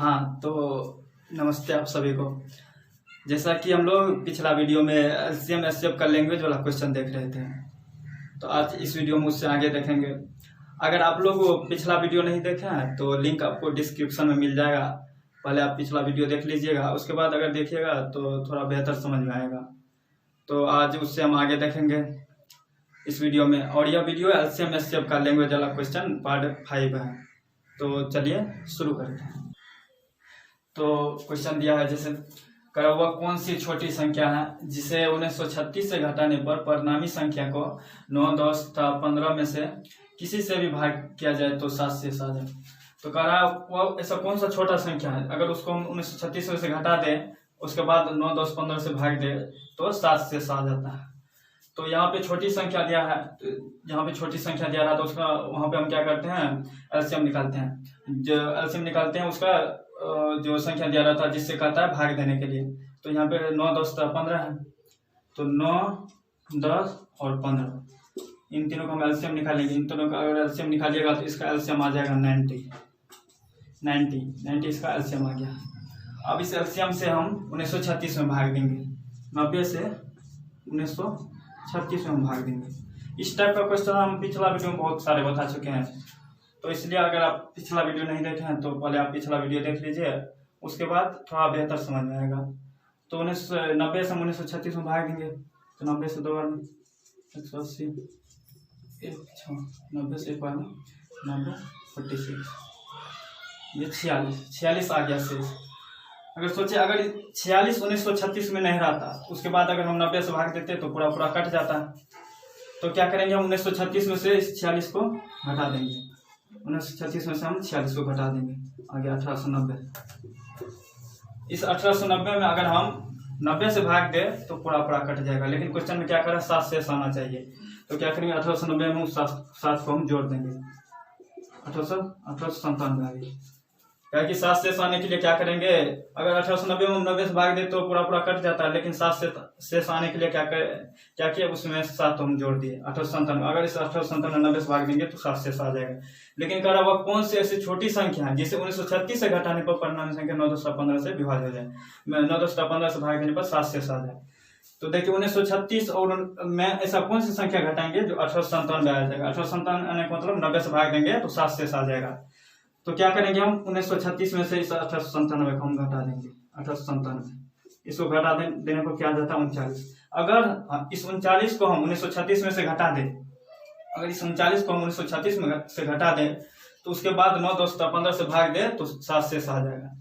हाँ, तो नमस्ते आप सभी को। जैसा कि हम लोग पिछला वीडियो में एलसीएम एचसीएफ का लैंग्वेज वाला क्वेश्चन देख रहे थे, तो आज इस वीडियो में उससे आगे देखेंगे। अगर आप लोग पिछला वीडियो नहीं देखे हैं तो लिंक आपको डिस्क्रिप्शन में मिल जाएगा। पहले आप पिछला वीडियो देख लीजिएगा, उसके बाद अगर देखिएगा तो थोड़ा बेहतर समझ में आएगा। तो आज उससे हम आगे देखेंगे इस वीडियो में, और यह वीडियो एलसीएम एचसीएफ का लैंग्वेज वाला क्वेश्चन पार्ट 5 है। तो चलिए शुरू करते हैं। तो क्वेश्चन दिया है, जैसे करा हुआ कौन सी छोटी संख्या है जिसे 1936 से घटाने पर परिणामी संख्या को 9, 10 तथा 15 में से किसी से भी भाग किया जाए तो 7 से आ जाए। तो कह रहा वो ऐसा कौन सा छोटा संख्या है, अगर उसको हम 1936 से घटा दें, उसके बाद 9, 10, 15 से भाग दे तो 7 से आ जाता है। तो यहाँ पे छोटी संख्या दिया है, यहाँ पे छोटी संख्या दिया रहा तो उसका वहाँ पे हम क्या करते हैं, एलसीएम निकालते हैं। जो एलसीएम निकालते हैं उसका जो संख्या दिया रहता है जिससे कहता है भाग देने के लिए। तो यहाँ पे 9, 10 तथा 15 है, तो 9, 10 और 15 इन तीनों को हम एलसीएम निकालेंगे। इन तीनों का अगर एलसीएम निकालिएगा तो इसका एलसीएम आ जाएगा 90 इसका एलसीएम आ गया। अब इस एलसीएम से हम 1936 में भाग देंगे, 90 से 1936 में हम भाग देंगे। इस टाइप का क्वेश्चन हम पिछला वीडियो में बहुत सारे बता चुके हैं, तो इसलिए अगर आप पिछला वीडियो नहीं देखे हैं तो पहले आप पिछला वीडियो देख लीजिए, उसके बाद थोड़ा बेहतर समझ में आएगा। तो 90 से हम 1936 में भाग देंगे, तो 90 से 2 बार 180, 90 से 1 बार 90, 46, ये 46 आ गया शेष। अगर सोचे अगर 46 1936 में नहीं रहता, उसके बाद अगर हम 90 से भाग देते तो पूरा कट जाता। तो क्या करेंगे, हम 1936 में से इस 46 को घटा देंगे। 1936 में से हम 46 को घटा देंगे, आ गया 1890। इस 1890 में अगर हम 90 से भाग दे तो पूरा कट जाएगा, लेकिन क्वेश्चन में क्या करें, 7 से आना चाहिए। तो क्या करेंगे, 1890 में 7 को हम जोड़ देंगे, 1897 आ गई। क्या कि 7 से आने के लिए क्या करेंगे, अगर 1890 में हम 90 से भाग दे तो पूरा कट जाता है, लेकिन 7 से आने के लिए क्या किया, उसमें 7 हम जोड़ दिए, 1897। अगर इस 1897 90 से भाग देंगे तो 7 से आ जाएगा। लेकिन कह रहा वह कौन सी ऐसी छोटी संख्या है जिसे 1936 से घटाने पर परिणामी संख्या 9, 10 तथा 15 से विभाजित हो जाए। 9, 10 तथा 15 से भाग देने पर 7 से आ जाए। तो देखिए 1936 और में ऐसा कौन सी संख्या घटाएंगे जो 1897 आ जाएगा। 1897 आने का मतलब 90 से भाग देंगे तो 7 से आ जाएगा। तो क्या करेंगे, हम 1936 में से इस 1897 को हम घटा देंगे। 1897 इसको घटा देने पर क्या आ जाता है, 39। अगर इस 39 को हम 1936 में से घटा दें, अगर इस 39 को हम 1936 में से घटा दें तो उसके बाद 9, 10 तथा 15 से भाग दे तो 7 से आ जाएगा।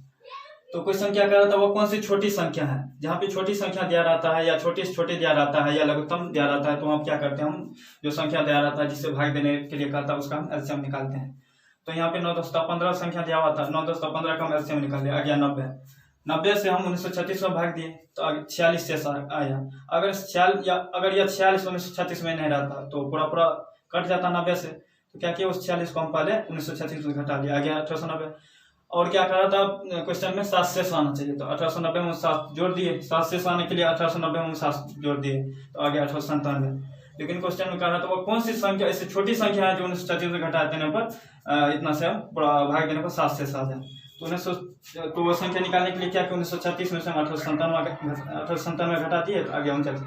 तो क्वेश्चन क्या कर रहा था, वो कौन सी छोटी संख्या है। जहाँ पे छोटी संख्या दिया रहता है या छोटे से छोटे दिया रहता है या लघुत्तम दिया रहता है, तो हम क्या करते हैं, हम जो संख्या दिया रहता है जिससे भाग देने के लिए कहता है उसका हम एलसीएम निकालते हैं। तो यहाँ पे 9, 10 तथा 15 संख्या दिया हुआ था, 9, 10 तथा 15 का हम एलसीएम निकाल दिया, आ गया 90। 90 से हम 1936 में भाग दिए तो 46 से आया। अगर यह 46 1936 में नहीं रहता तो पूरा कट जाता 90 से। तो क्या किया, उस 46 को हम पहले 1936 में घटा दिया, आ गया 1890। और क्या कर रहा था क्वेश्चन में, 7 से आना चाहिए, तो 1890 में 7 जोड़ दिए। 7 से आने के लिए 1890 में 7 जोड़ दिए, तो आ गया 1897। लेकिन क्वेश्चन में कह रहा था वो कौन सी संख्या ऐसी छोटी संख्या है जो 1936 में घटा देने पर इतना से भाग देने पर 7 से आ जाए। तो वो संख्या निकालने के लिए क्या कि 1936 में से हम 1897 घटा दिए, तो आ गया 39।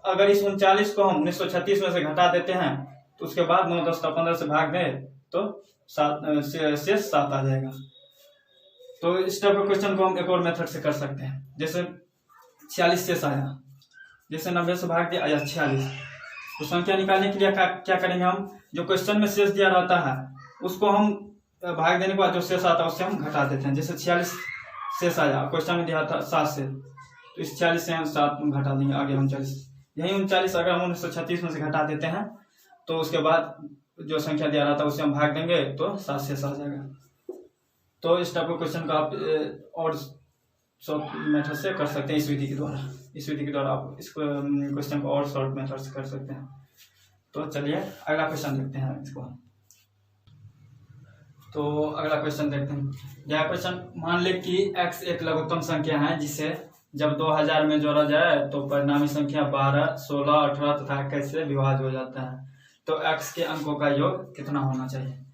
अगर इस 39 को हम 1936 में से घटा देते हैं तो उसके बाद 9, 10 तथा 15 से भाग दें तो 7 आ जाएगा। तो इस टाइप के क्वेश्चन को हम एक और मेथड से कर सकते हैं। जैसे 46 से आया, जैसे 90 से भाग दिया, आया 46। तो संख्या निकालने के लिए क्या करेंगे, हम जो क्वेश्चन में शेष दिया रहता है उसको हम भाग देने के बाद जो शेष आता है उससे हम घटा देते हैं। जैसे 46 शेष आया, क्वेश्चन में दिया था 7 से, तो इस 40 से हम 7 घटा देंगे, आगे 39। यही 39 अगर हम 1936 में से घटा देते हैं तो उसके बाद जो संख्या दिया रहा था उससे हम भाग देंगे तो 7 से आ जाएगा। तो इस टाइप के क्वेश्चन को आप और शॉर्ट मेथड से कर सकते हैं। इस विधि के द्वारा आप इस क्वेश्चन को और शॉर्ट मेथड से कर सकते हैं। तो चलिए अगला क्वेश्चन देखते हैं इसको। तो अगला क्वेश्चन देखते हैं। यह क्वेश्चन, मान ले कि x एक लघुत्तम संख्या है जिसे जब 2000 में जोड़ा जाए तो परिणामी संख्या 12, 16, 18 तथा 21 से विभाज्य हो जाता है। तो x के अंकों का योग कितना होना चाहिए।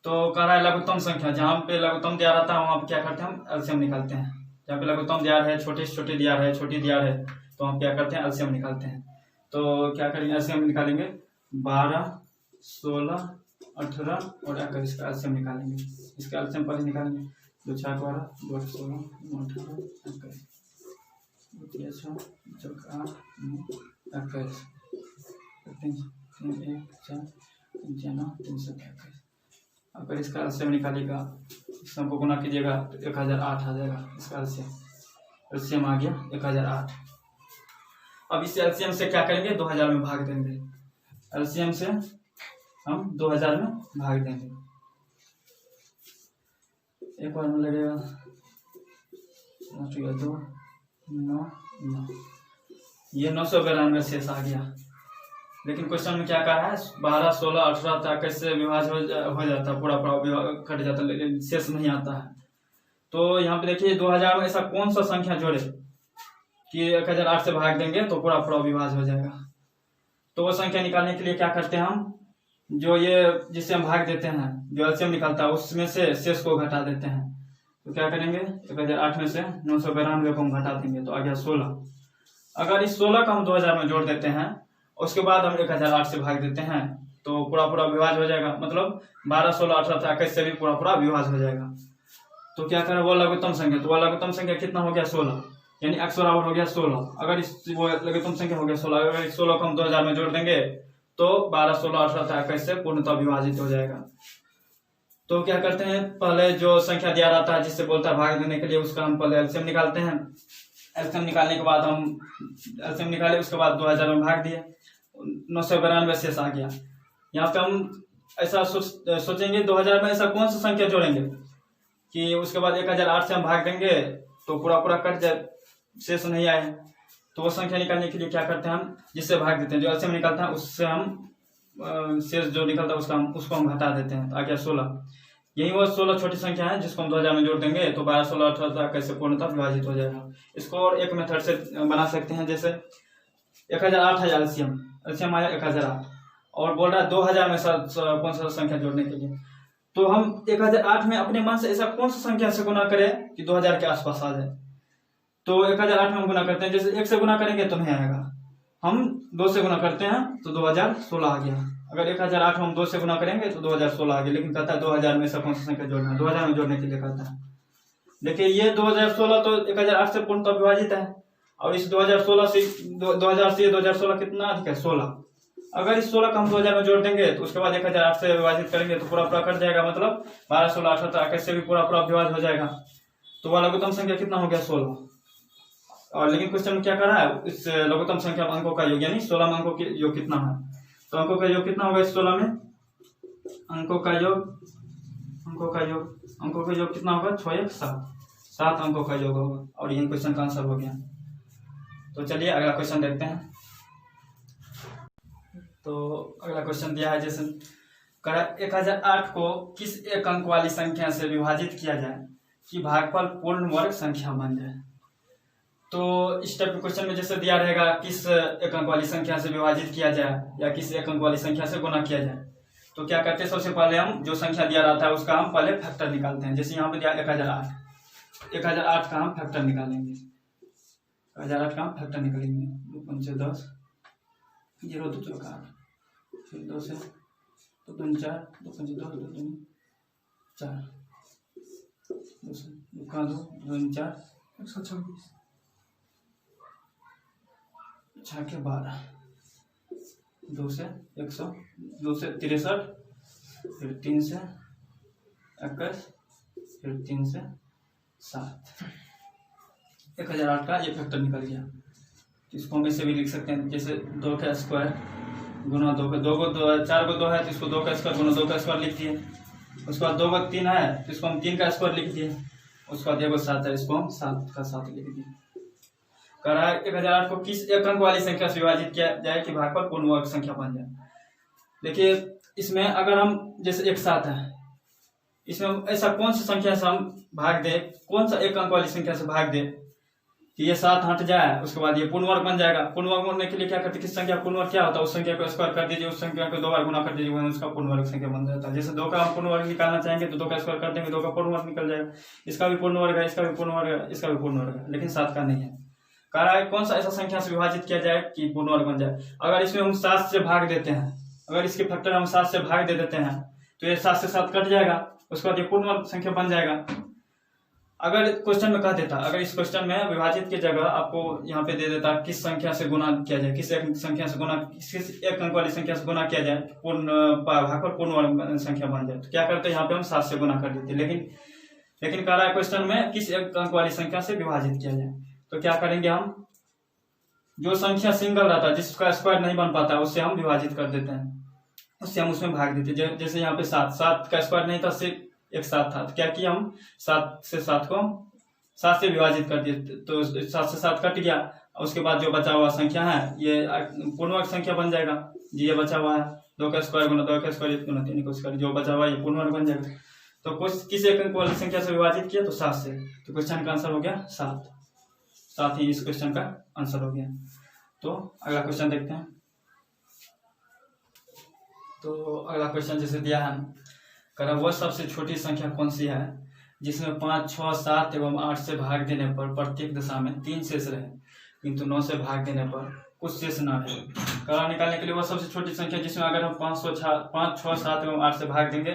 तो कह रहा है लघुत्तम संख्या, जहाँ पे लघुत्तम दिया रहता है वहाँ पे क्या करते हैं हम एलसीएम निकालते हैं। जहाँ पे लघुत्तम दिया है, छोटे से छोटे दिया है, छोटी दिया है, तो हम क्या करते हैं एलसीएम निकालते हैं। तो क्या करेंगे एलसीएम निकालेंगे 12, 16, 18 और 21 का एलसीएम निकालेंगे। इसका एलसीएम पहले निकालेंगे। 2 4 12, 2 8 16, 9 18, 21, 2 3 6, 4 8, 9 21, 3 1 4 3 6 9 3 7 21। अगर इसका एलसीएम निकालिएगा, सबको गुना कीजिएगा तो 1008 आ जाएगा। इसका एलसीएम आ गया 1008। अब इस एलसीएम से क्या करेंगे 2000 में भाग देंगे। एलसीएम से हम 2000 में भाग देंगे। एक बार में लगेगा 2 9 9, ये 992 शेष आ गया। लेकिन क्वेश्चन में क्या कहा है 12, 16, 18 तक कैसे विभाज्य हो जाता है, पूरा कट जाता है, लेकिन शेष नहीं आता है। तो यहाँ पे देखिए 2000 में ऐसा कौन सा संख्या जोड़े कि 1008 से भाग देंगे तो पूरा विभाज्य हो जाएगा। तो वो संख्या निकालने के लिए क्या करते हैं हम, जो ये जिससे हम भाग देते हैं, जो एलसीएम निकालता है उसमें से शेष को घटा देते हैं। तो क्या करेंगे 1008 में से 992 को हम घटा देंगे तो आ गया 16। अगर इस 16 का हम 2000 में जोड़ देते हैं, उसके बाद हम 1008 से भाग देते हैं तो पूरा विभाज्य हो जाएगा। मतलब 12, 16, 18 21 से भी पूरा विभाज्य हो जाएगा। तो क्या करें वो लघुत्तम संख्या, तो वो लघुत्तम संख्या कितना हो गया 16, यानी x बराबर हो गया 16। अगर इस वो लघुत्तम संख्या हो गया 16, अगर इस 16 को हम 2000 में जोड़ देंगे तो 12, 16, 18 21 से पूर्णतः विभाजित हो जाएगा। तो क्या करते हैं पहले जो संख्या दिया रहता है जिससे बोलता है भाग देने के लिए, उसका हम पहले एलसीएम निकालते हैं। एलसीएम निकालने के बाद हम एलसीएम निकाले, उसके बाद 2000 में भाग दिए, 992 शेष आ गया। यहाँ पे हम ऐसा सोचेंगे 2000 में ऐसा कौन सा संख्या जोड़ेंगे कि उसके बाद 1008 से हम भाग देंगे तो पूरा कट जाए, शेष नहीं आए। तो वो संख्या निकालने के लिए क्या करते हैं हम जिससे भाग देते हैं, जो एलसीएम निकालता है उससे हम शेष जो निकलता है उसको हम घटा देते हैं। तो आ गया 16। यही वो 16 छोटी संख्या है जिसको हम 2000 में जोड़ देंगे तो 12, 16, 18 कैसे पूर्णतः विभाजित हो जाएगा। इसको और एक मेथड से बना सकते हैं, जैसे 1008 है एलसीएम आया 1008 और बोल रहा है 2000 में कौन सा संख्या जोड़ने के लिए। तो हम 1008 में अपने मन से ऐसा कौन सा संख्या से गुना करें कि 2000 के आसपास आ जाए। तो 1008 में हम गुना करते हैं, जैसे 1 से गुना करेंगे तो नहीं आएगा, हम 2 से गुना करते हैं तो 2016 आ गया। अगर 1008 हम 2 से गुना करेंगे तो 2016 आ गया। लेकिन कहता है 2000 में ऐसा कौन सा संख्या जोड़ना है, 2000 में जोड़ने के लिए कहता है। देखिए ये 2016 तो 1008 से पूर्णतः विभाजित है, और इस 2016 से 2000 से 2016 कितना अधिक है 16। अगर इस 16 का हम 2000 में जोड़ देंगे तो उसके बाद 1008 से विभाजित करेंगे तो पूरा कट जाएगा। मतलब 12, 16, 18 21 से भी पूरा विभाज्य हो जाएगा। तो वह लघुत्तम संख्या कितना हो गया 16। और लेकिन क्वेश्चन में क्या कर रहा है इस लघुत्तम संख्या अंकों का योग, यानी 16 में अंकों के योग कितना है। तो अंकों का योग कितना होगा इस 16 में, अंकों का योग कितना होगा 6 1 7 अंकों का योग होगा। और यही क्वेश्चन का आंसर हो गया। तो चलिए अगला क्वेश्चन देखते हैं। तो अगला क्वेश्चन दिया है जैसे 1008 को किस एक अंक वाली संख्या से विभाजित किया जाए कि भागफल पूर्ण वर्ग संख्या बन जाए। तो इस टाइप के क्वेश्चन में जैसे दिया रहेगा किस एक अंक वाली संख्या से विभाजित किया जाए या किस एक अंक वाली संख्या से गुना किया जाए। तो क्या करते हैं सबसे पहले हम जो संख्या दिया रहता है उसका हम पहले फैक्टर निकालते हैं। जैसे यहाँ पे दिया 1008 का हम फैक्टर निकालेंगे। 1008 का हम फैक्टर निकालेंगे 2 5 10 0 2 4 8, फिर 2 से 2 3 4 2 5 2 2 3 4 2 से 2 का 2 2 4 126 6 के 12 2 से 100 2 से 63 फिर 3 से 21 फिर 3 से 7 1008 का ये फैक्टर निकल गया। इसको हम ऐसे भी लिख सकते हैं जैसे 2 का स्क्वायर गुना 2 का 2 को 4 को 2 है तो इसको 2 का स्क्वायर गुना 2 का स्क्वायर लिख दिए। उसके बाद 2 को 3 है तो इसको हम 3 का स्क्वायर लिख दिए। उसके बाद 1 को 7 है इसको हम 7 का 7 लिख दिए। कह रहा है 1008 को किस एक अंक वाली संख्या से विभाजित किया जाए कि भागफल पूर्ण वर्ग संख्या बन जाए। देखिए इसमें अगर हम जैसे 1 7 है, इसमें ऐसा कौन सी संख्या से हम भाग दे, कौन सा एक अंक वाली संख्या से भाग दे कि ये 7 हट जाए, उसके बाद ये पूर्ण वर्ग बन जाएगा। पूर्ण वर्ग बनने के लिए क्या करते हैं, किस संख्या पूर्ण वर्ग क्या होता है, उस संख्या को स्क्वायर कर दीजिए, उस संख्या को 2 बार गुना कर दीजिए, वही उसका पूर्ण वर्ग संख्या बन जाता है। जैसे 2 का हम पूर्ण वर्ग निकालना चाहेंगे तो 2 का स्क्वायर कर देंगे, 2 का पूर्ण वर्ग निकल जाएगा। इसका भी पूर्ण वर्ग है, इसका भी पूर्ण वर्ग है, इसका भी पूर्ण वर्ग है, लेकिन 7 का नहीं है। कह रहा है कौन सा ऐसा संख्या से विभाजित किया जाए कि पूर्ण वर्ग बन जाए। अगर इसमें हम 7 से भाग देते हैं, अगर इसके फैक्टर हम 7 से भाग दे देते हैं तो ये 7 से 7 कट जाएगा, उसके बाद ये पूर्ण वर्ग संख्या बन जाएगा। अगर क्वेश्चन में कह देता, अगर इस क्वेश्चन में विभाजित की जगह आपको यहाँ पे दे देता किस संख्या से गुना किया जाए, किस एक संख्या से गुना, किस एक अंक वाली संख्या से गुना किया जाए पूर्ण भागफल पूर्ण वर्ग संख्या बन जाए, तो क्या करते हैं यहाँ पे हम 7 से गुना कर देते। लेकिन कह रहा है क्वेश्चन में किस एक अंक वाली संख्या से विभाजित किया जाए, तो क्या करेंगे हम, जो संख्या सिंगल रहता है जिसका स्क्वायर नहीं बन पाता उससे हम विभाजित कर देते हैं, उससे हम उसमें भाग देते हैं। जैसे यहाँ पे 7 का स्क्वायर नहीं था, सिर्फ एक 7 था, तो क्या किया हम 7 से 7 को 7 से विभाजित कर दिए, तो 7 से 7 कट गया। उसके बाद जो बचा हुआ संख्या है ये पूर्ण वर्ग संख्या बन जाएगा जी, ये बचा हुआ है 2 का स्क्वायर गुना 2 का स्क्वायर गुना 3 का स्क्वायर, जो बचा हुआ है ये पूर्ण वर्ग बन जाएगा। तो किस एक अंक वाली संख्या से विभाजित किया, तो 7 से, तो क्वेश्चन का आंसर हो गया 7। 7 ही इस क्वेश्चन का आंसर हो गया। तो अगला क्वेश्चन देखते हैं। तो अगला क्वेश्चन जैसे दिया है, कह रहा वह सबसे छोटी संख्या कौन सी है जिसमें 5, 6, 7 एवं 8 से भाग देने पर प्रत्येक दशा में 3 शेष रहे, किंतु 9 से भाग देने पर कुछ शेष न रहे। कह निकालने के लिए वह सबसे छोटी संख्या जिसमें अगर हम 5, 6, 7 एवं 8 से भाग देंगे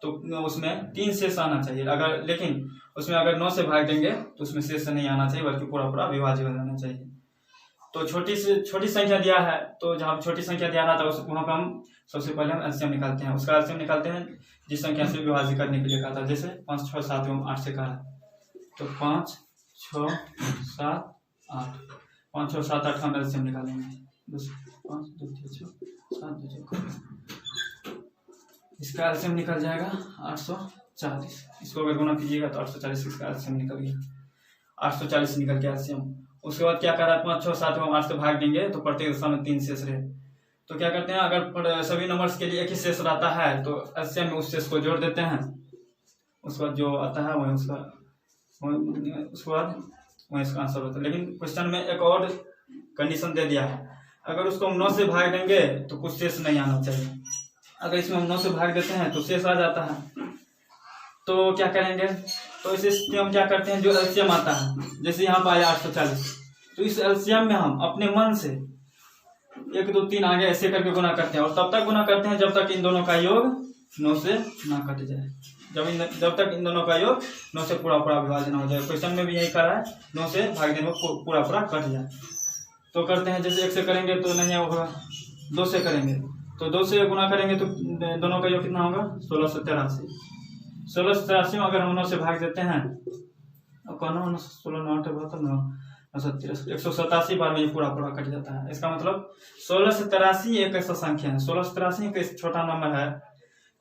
तो उसमें 3 शेष आना चाहिए, अगर लेकिन उसमें अगर 9 से भाग देंगे तो उसमें शेष नहीं आना चाहिए, बल्कि पूरा पूरा विभाजित हो जाना चाहिए। तो छोटी से छोटी संख्या दिया है, तो जहाँ छोटी संख्या दिया रहा था वहाँ पर हम सबसे पहले हम एलसीएम निकालते हैं। उसका एलसीएम निकालते हैं जिस संख्या से विभाजित करने के लिए कहा था, जैसे 5, 6, 7 एवं 8 से कहा है, तो 5, 6, 7, 8, 5, 6, 7, 8 हम एलसीएम निकालेंगे। 5, 2, 3, 6, 7, 2, इसका एलसीएम निकल जाएगा 840। इसको अगर गुना कीजिएगा तो 840 इसका एलसीएम निकल गया, 840 निकल गया एलसीएम। उसके बाद क्या कर रहा है, 5, 6, 7 एवं 8 से भाग देंगे तो प्रत्येक दशा में 3 शेष रहे, तो क्या करते हैं, अगर सभी नंबर्स के लिए एक ही शेष रहता है तो एलसीएम में उस शेष को जोड़ देते हैं, उसके बाद जो आता है वही उसके बाद वही इसका आंसर होता है। लेकिन क्वेश्चन में एक और कंडीशन दे दिया है, अगर उसको हम 9 से भाग देंगे तो कुछ शेष नहीं आना चाहिए। अगर इसमें हम 9 से भाग देते हैं तो शेष आ जाता है, तो क्या करेंगे, तो इस स्थिति में हम क्या करते हैं, जो एलसीएम आता है, जैसे यहाँ पर आया 840, तो इस एलसीएम में हम अपने मन से 1, 2, 3 आगे ऐसे करके गुना करते हैं, और तब तक गुना करते हैं जब तक इन दोनों का योग 9 से ना कट जाए, जब तक इन दोनों का योग 9 से पूरा पूरा विभाजन हो जाए। क्वेश्चन में भी यही कर रहा है, 9 से भाग देने में पूरा पूरा कट जाए। तो करते हैं, जैसे 1 से करेंगे तो नहीं होगा, 2 से करेंगे तो 2 से गुना करेंगे तो दोनों का योग कितना होगा, 1683। 1683 में अगर हम 9 से भाग देते हैं, अब कहना 16, 9, 8, 187 बार में ये पूरा पूरा कट जाता है। इसका मतलब 1683 एक ऐसा संख्या है, 1683 एक छोटा नंबर है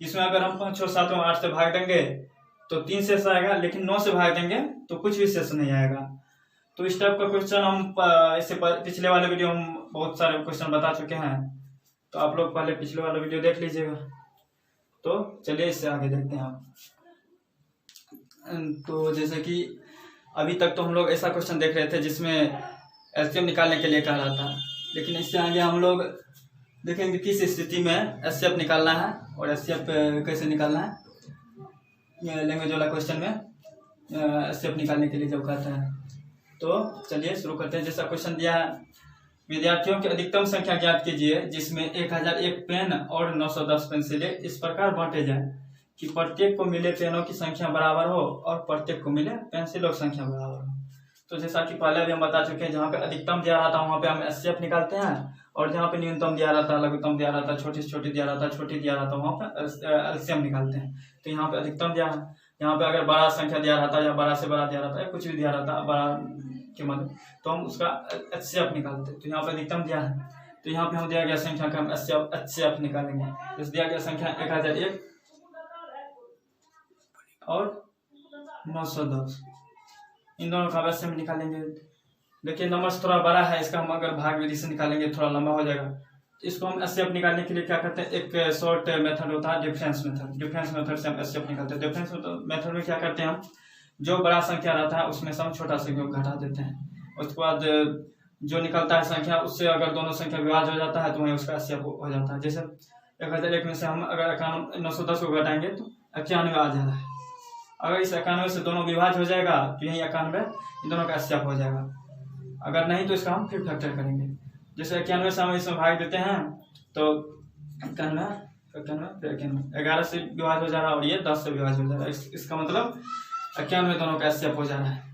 जिसमें अगर हम 5, 6, 7 और 8 से भाग देंगे तो 3 शेष आएगा, लेकिन 9 से भाग देंगे तो कुछ भी शेष नहीं आएगा। तो इस टाइप का क्वेश्चन हम इससे पिछले वाले वीडियो हम बहुत सारे क्वेश्चन बता चुके हैं, तो आप लोग पहले पिछले वाला वीडियो देख लीजिएगा। तो चलिए इससे आगे देखते हैं आप। तो जैसे कि अभी तक तो हम लोग ऐसा क्वेश्चन देख रहे थे जिसमें एलसीएम निकालने के लिए कह रहा था, लेकिन इससे आगे हम लोग देखेंगे किस स्थिति में एचसीएफ निकालना है और एचसीएफ कैसे निकालना है। लैंग्वेज वाला क्वेश्चन में एचसीएफ निकालने के लिए जब कहता है, तो चलिए शुरू करते हैं। जैसा क्वेश्चन दिया है, विद्यार्थियों की अधिकतम संख्या ज्ञात कीजिए जिसमें 1001 पेन और 910 पेंसिलें इस प्रकार बांटे जाएं कि प्रत्येक को मिले पेनों की संख्या बराबर हो और प्रत्येक को मिले पेंसिलों की संख्या बराबर हो। तो जैसा कि पहले भी हम बता चुके हैं, जहाँ पे अधिकतम दिया रहता है वहाँ पे हम एचसीएफ निकालते हैं, और जहाँ पे न्यूनतम दिया रहता है, लघुत्तम दिया रहता है, छोटी से छोटी दिया रहता है, छोटी दिया रहता है, वहाँ पे एलसीएम निकालते हैं। तो यहाँ पे अधिकतम दिया है, यहाँ पे अगर बड़ा संख्या दिया रहता है या बड़ा से बड़ा दिया रहता है, कुछ भी दिया रहता है बड़ा की मदद, तो हम उसका एचसीएफ निकालते हैं। तो यहाँ पे अधिकतम दिया है, तो यहाँ पे हम दिया गया संख्या का हम एचसीएफ निकालेंगे। जैसे दिया गया संख्या 1001 और 910, इन दोनों का एचसीएफ निकालेंगे। देखिए नंबर थोड़ा बड़ा है, इसका हम अगर भाग विधि से निकालेंगे थोड़ा लंबा हो जाएगा। तो इसको हम एचसीएफ निकालने के लिए क्या करते हैं, एक शॉर्ट मेथड होता है डिफरेंस मेथड। डिफरेंस मेथड से हम एचसीएफ निकालते हैं। डिफरेंस मेथड में क्या करते हैं, हम जो बड़ा संख्या रहता है उसमें से हम छोटा संख्या घटा देते हैं। उसके बाद जो निकलता है संख्या उससे अगर दोनों संख्या विभाज्य हो जाता है तो वहीं उसका 80 हो जाता है। जैसे 1001 में से हम अगर 910 को घटाएंगे तो 91 आ जा रहा है। अगर इस 91 से दोनों विभाज्य हो जाएगा तो यही 91 इन दोनों का 80 हो जाएगा। अगर नहीं तो इसका हम फिर फैक्टर करेंगे। जैसे 91 से हम इसमें भाग देते हैं तो 11 से विभाज्य हो जा रहा है और ये 10 से विभाज्य हो जा रहा है। इसका मतलब 91 दोनों का 80 हो जा रहा है।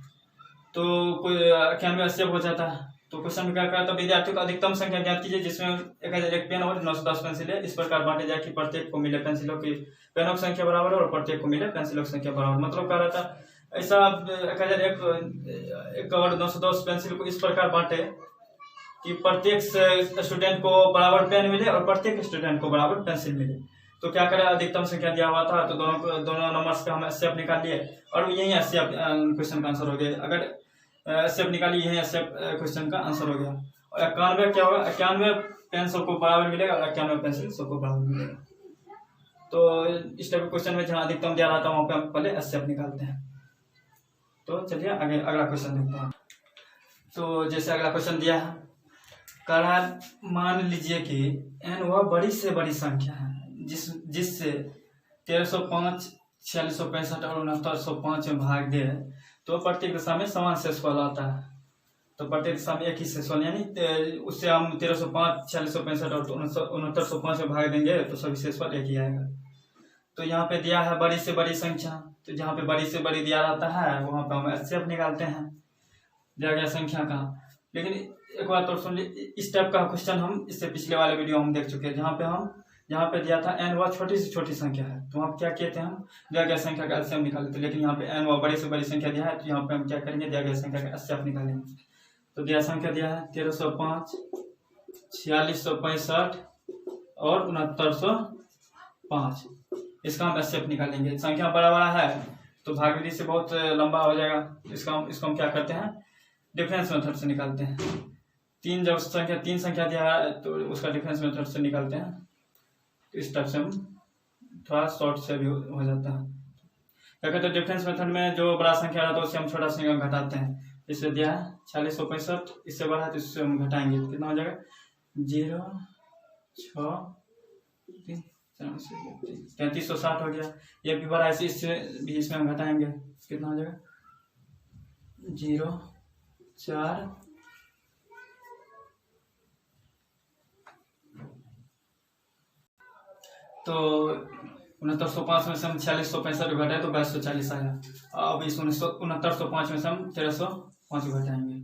तो कोई 91 80 हो जाता है तो क्वेश्चन में क्या करता है, विद्यार्थियों को अधिकतम संख्या ज्ञात कीजिए जिसमें 1001 पेन और 910 पेंसिल है। इस प्रकार बांटे जाए कि प्रत्येक को मिले पेंसिलों की पेनों की संख्या बराबर और प्रत्येक को मिले पेंसिलों की संख्या बराबर। मतलब क्या रहता है, ऐसा 1001 और 910 पेंसिल को इस प्रकार बांटे कि प्रत्येक स्टूडेंट को बराबर पेन मिले और प्रत्येक स्टूडेंट को बराबर पेंसिल मिले। तो क्या करें, अधिकतम संख्या दिया हुआ था तो दोनों नंबर्स का हम 80 निकाल लिए और यही 80 क्वेश्चन का आंसर हो गया। अगर 80 निकाली यही 80 क्वेश्चन का आंसर हो गया। और 91 क्या होगा, 91 पेन सबको बराबर मिलेगा और 91 पेंसिल सबको बराबर मिलेगा। तो इस टाइप के क्वेश्चन में जहाँ अधिकतम दिया रहता है वहाँ पे हम पहले 80 निकालते हैं। तो चलिए आगे अगला क्वेश्चन देखते हैं। तो जैसे अगला क्वेश्चन दिया है, कह रहा है मान लीजिए कि n वह बड़ी से बड़ी संख्या है जिससे 1305, 4665 और 6905 में भाग दे तो प्रत्येक दिशा में समान शेषफल आता है। तो प्रत्येक दिशा में एक ही शेषफल, यानी उससे हम 1305, 4665 और 6905 में भाग देंगे तो सभी शेषफल एक ही आएगा। तो यहाँ पे दिया है बड़ी से बड़ी संख्या, तो जहाँ पे बड़ी से बड़ी दिया रहता है वहाँ पे हम HCF निकालते हैं दिया गया संख्या का। लेकिन एक बात और सुन लीजिए, इस टाइप का क्वेश्चन हम इससे पिछले वाले वीडियो हम देख चुके हैं जहाँ पे दिया था n वह छोटी से छोटी संख्या है तो वहाँ क्या किए थे, हम दिया गया संख्या का HCF निकाले थे। लेकिन यहाँ पे n वह बड़ी से बड़ी संख्या दिया है तो यहाँ पे हम क्या करेंगे, दिया गया संख्या का HCF निकालेंगे। तो दिया संख्या दिया है 1305, 4665 और 6905, इसका हम HCF निकालेंगे। संख्या बड़ा बड़ा है तो भाग विधि से बहुत लंबा हो जाएगा। इसको हम क्या करते हैं, डिफरेंस मेथड से निकालते हैं। जब तीन संख्या दिया है तो उसका डिफरेंस मेथड से निकालते हैं। तो इस टाइप से हम थोड़ा शॉर्ट से भी हो जाता है। क्या कहते हैं, डिफरेंस मेथड में जो बड़ा संख्या रहता है उससे हम छोटा संख्या घटाते हैं। इससे दिया है 4665, इससे बड़ा है तो इससे हम घटाएंगे तो कितना हो जाएगा, 0, 6, 3360 हो गया। ये भी बड़ा है, इससे भी इसमें हम घटाएंगे कितना हो जाएगा, 0, 4, तो 6905 में से हम 4665 घटाए तो 2240 आया। अब इस 6905 में से हम 1305 घटाएंगे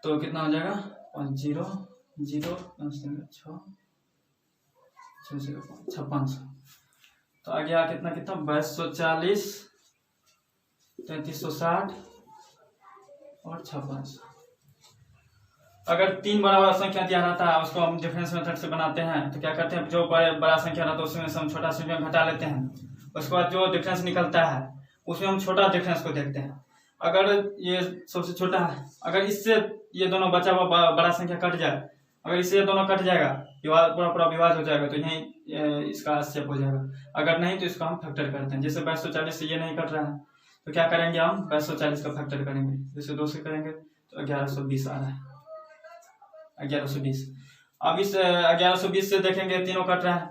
तो कितना हो जाएगा, 0, 0, 56। तो आ गया कितना 2240, 3360 और 56। अगर तीन बड़ा संख्या दिया रहता है उसको हम डिफरेंस मेथड से बनाते हैं तो क्या करते हैं, जो बड़ा संख्या रहता है उसमें से हम छोटा संख्या घटा लेते हैं। उसके बाद जो डिफरेंस निकलता है उसमें हम छोटा डिफरेंस को देखते हैं। अगर ये सबसे छोटा है, अगर इससे ये दोनों बचा हुआ बड़ा संख्या कट जाए, अगर इससे ये दोनों कट जाएगा, पूरा विभाज्य हो जाएगा तो यही इसका 80 हो जाएगा। अगर नहीं तो इसको हम फैक्टर करते हैं। जैसे 2240 से ये नहीं कट रहा है तो क्या करेंगे, हम 2240 का फैक्टर करेंगे। जैसे 2 से करेंगे तो 1120 आ रहा है, 1120। अब इस 1120 से देखेंगे तीनों कट रहा है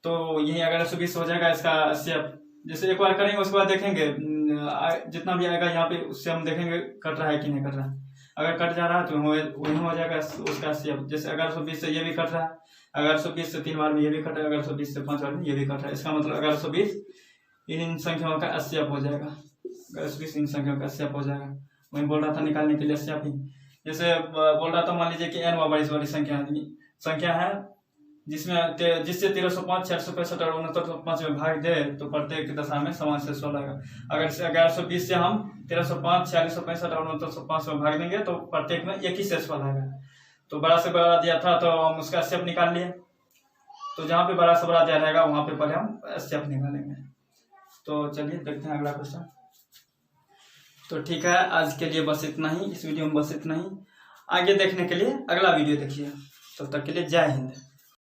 तो यही 1120 हो जाएगा इसका 80। जैसे एक बार करेंगे उसके बाद देखेंगे जितना भी आएगा यहाँ पे उससे हम देखेंगे कट रहा है कि नहीं कट रहा है। अगर कट जा रहा है तो वही हो जाएगा उसका 80। जैसे 1120 से ये भी कट रहा है, 1120 से 3 बार में ये भी कट रहा है, 1120 से 5 बार में ये भी कट रहा है। इसका मतलब 1120 इन संख्याओं का 80 हो जाएगा, 1120 इन संख्याओं का 80 हो जाएगा। वही बोल रहा था निकालने के लिए 80 ही। जैसे बोल रहा था, मान लीजिए कि n वह बड़ी से बड़ी संख्या है जिससे 1305, 4665 और 6905 में भाग दे तो प्रत्येक दशा में समान शेषफल आएगा। अगर 1120 से हम 1305, 4665 और 6905 में भाग देंगे तो प्रत्येक में एक ही शेषफल आएगा। तो बड़ा से बड़ा दिया था तो हम उसका HCF निकाल लिए। तो जहाँ पे बड़ा से बड़ा दिया रहेगा वहां पे पहले हम HCF निकालेंगे। तो चलिए देखते हैं अगला क्वेश्चन। तो ठीक है, आज के लिए बस इतना ही, इस वीडियो में बस इतना ही। आगे देखने के लिए अगला वीडियो देखिए। तब तक के लिए जय हिंद।